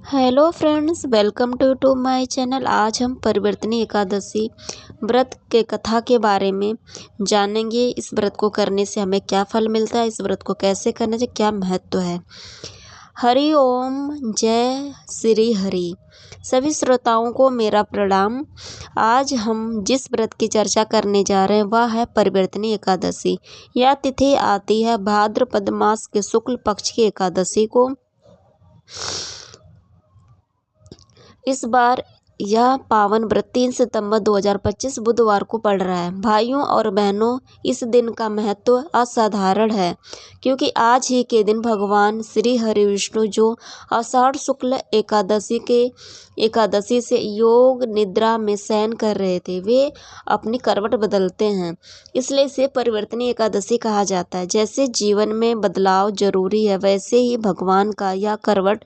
Hello friends, welcome to my channel. आज हम परिवर्तनी एकादशी व्रत के कथा के बारे में जानेंगे। इस व्रत को करने से हमें क्या फल मिलता है, इस व्रत को कैसे करना चाहिए, क्या महत्व है। हरि ओम, जय श्री हरि। सभी श्रोताओं को मेरा प्रणाम। आज हम जिस व्रत की चर्चा करने जा रहे हैं वह है परिवर्तनी एकादशी। यह तिथि आती है भाद्रपद मास के शुक्ल पक्ष की एकादशी को। इस बार यह पावन व्रत 3 सितंबर 2025 बुधवार को पड़ रहा है। भाइयों और बहनों, इस दिन का महत्व असाधारण है क्योंकि आज ही के दिन भगवान श्री हरि विष्णु जो आषाढ़ शुक्ल एकादशी से योग निद्रा में शयन कर रहे थे, वे अपनी करवट बदलते हैं। इसलिए इसे परिवर्तनी एकादशी कहा जाता है। जैसे जीवन में बदलाव जरूरी है, वैसे ही भगवान का यह करवट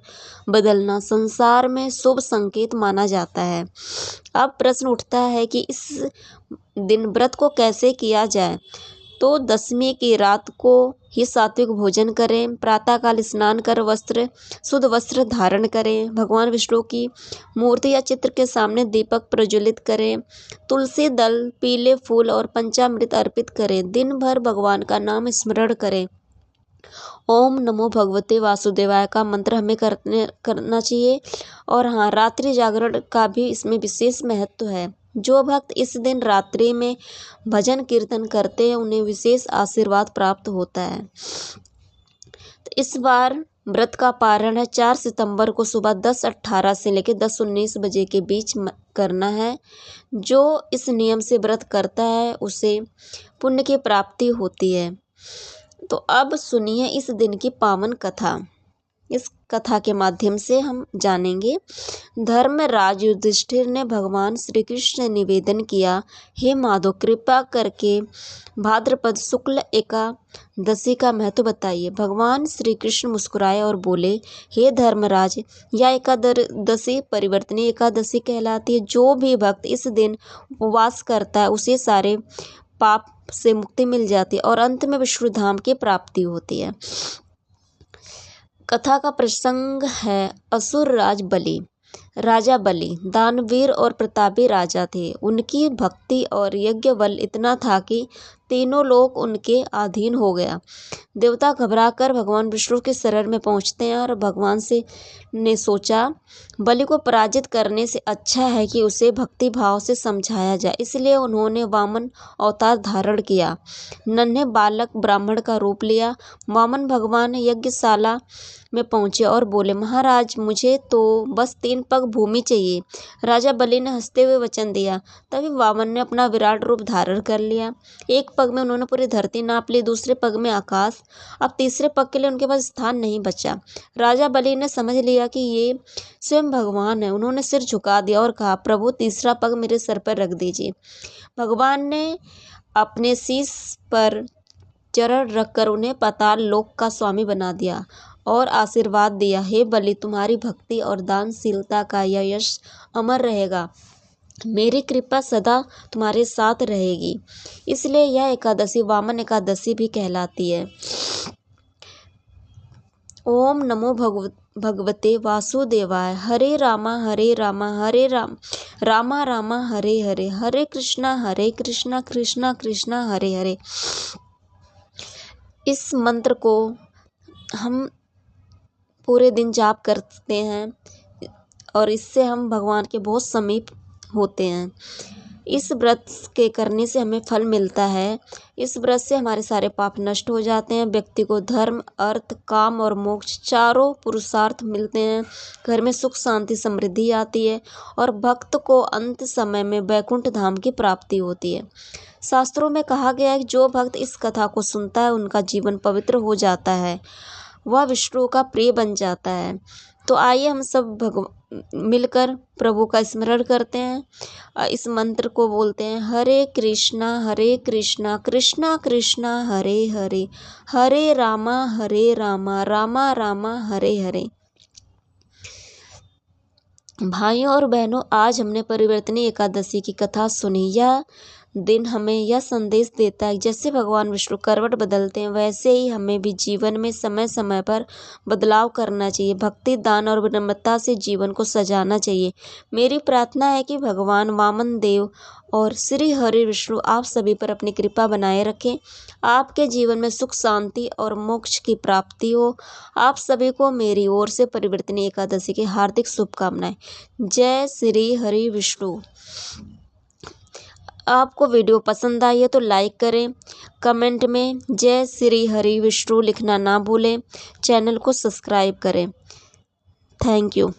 बदलना संसार में शुभ संकेत माना जाता है। अब प्रश्न उठता है कि इस दिन व्रत को कैसे किया जाए। तो दशमी की रात को ही सात्विक भोजन करें, प्रातःकाल स्नान कर शुद्ध वस्त्र धारण करें, भगवान विष्णु की मूर्ति या चित्र के सामने दीपक प्रज्वलित करें, तुलसी दल, पीले फूल और पंचामृत अर्पित करें। दिन भर भगवान का नाम स्मरण करें। ओम नमो भगवते वासुदेवाय का मंत्र हमें करना चाहिए। और हाँ, रात्रि जागरण का भी इसमें विशेष महत्व है। जो भक्त इस दिन रात्रि में भजन कीर्तन करते हैं उन्हें विशेष आशीर्वाद प्राप्त होता है। तो इस बार व्रत का पारण है 4 सितंबर को सुबह 10:18 से लेकर 10:19 बजे के बीच करना है। जो इस नियम से व्रत करता है उसे पुण्य की प्राप्ति होती है। तो अब सुनिए इस दिन की पावन कथा। इस कथा के माध्यम से हम जानेंगे। धर्मराज युधिष्ठिर ने भगवान श्री कृष्ण ने निवेदन किया, हे माधव, कृपा करके भाद्रपद शुक्ल एकादशी का महत्व बताइए। भगवान श्री कृष्ण मुस्कुराए और बोले, हे धर्मराज, यह एकादशी परिवर्तनी एकादशी कहलाती है। जो भी भक्त इस दिन उपवास करता है उसे सारे पाप से मुक्ति मिल जाती है और अंत में विष्णु धाम की प्राप्ति होती है। कथा का प्रसंग है असुर राज बलि। राजा बलि दानवीर और प्रतापी राजा थे। उनकी भक्ति और यज्ञ बल इतना था कि तीनों लोग उनके अधीन हो गया। देवता घबराकर भगवान विष्णु के शरण में पहुंचते हैं और भगवान से ने सोचा, बलि को पराजित करने से अच्छा है कि उसे भक्ति भाव से समझाया जाए। इसलिए उन्होंने वामन अवतार धारण किया, नन्हे बालक ब्राह्मण का रूप लिया। वामन भगवान यज्ञशाला में पहुंचे और बोले, महाराज, मुझे तो बस 3 पग भूमि चाहिए। राजा बलि ने हंसते हुए वचन दिया। तभी वामन ने अपना विराट रूप धारण कर लिया। एक पग में उन्होंने पूरी धरती नाप ली, दूसरे पग में आकाश। अब तीसरे पग के लिए उनके पास स्थान नहीं बचा। राजा बलि ने समझ लिया कि ये स्वयं भगवान है। उन्होंने सिर झुका दिया और कहा, प्रभु, तीसरा पग मेरे सर पर रख दीजिए। भगवान ने अपने शीश पर चरण रखकर उन्हें पाताल लोक का स्वामी बना दिया और आशीर्वाद दिया, हे बलि, तुम्हारी भक्ति और दानशीलता का यह यश अमर रहेगा। मेरी कृपा सदा तुम्हारे साथ रहेगी। इसलिए यह एकादशी वामन एकादशी भी कहलाती है। ओम नमो भगवते वासुदेवाय। हरे रामा हरे रामा हरे रामा रामा हरे हरे, हरे कृष्णा कृष्णा कृष्णा हरे हरे। इस मंत्र को हम पूरे दिन जाप करते हैं और इससे हम भगवान के बहुत समीप होते हैं। इस व्रत के करने से हमें फल मिलता है। इस व्रत से हमारे सारे पाप नष्ट हो जाते हैं। व्यक्ति को धर्म, अर्थ, काम और मोक्ष चारों पुरुषार्थ मिलते हैं। घर में सुख शांति समृद्धि आती है और भक्त को अंत समय में वैकुंठ धाम की प्राप्ति होती है। शास्त्रों में कहा गया है कि जो भक्त इस कथा को सुनता है उनका जीवन पवित्र हो जाता है, वह विष्णु का प्रिय बन जाता है। तो आइए हम सब मिलकर प्रभु का स्मरण करते हैं। इस मंत्र को बोलते हैं, हरे कृष्णा कृष्णा कृष्णा हरे हरे, हरे रामा रामा रामा हरे हरे। भाइयों और बहनों, आज हमने परिवर्तनी एकादशी की कथा सुनी। यह दिन हमें यह संदेश देता है जैसे भगवान विष्णु करवट बदलते हैं वैसे ही हमें भी जीवन में समय समय पर बदलाव करना चाहिए। भक्ति, दान और विनम्रता से जीवन को सजाना चाहिए। मेरी प्रार्थना है कि भगवान वामन देव और श्री हरि विष्णु आप सभी पर अपनी कृपा बनाए रखें। आपके जीवन में सुख, शांति और मोक्ष की प्राप्ति हो। आप सभी को मेरी ओर से परिवर्तनी एकादशी की हार्दिक शुभकामनाएं। जय श्री हरि विष्णु। आपको वीडियो पसंद आई है तो लाइक करें, कमेंट में जय श्री हरि विष्णु लिखना ना भूलें, चैनल को सब्सक्राइब करें। Thank you.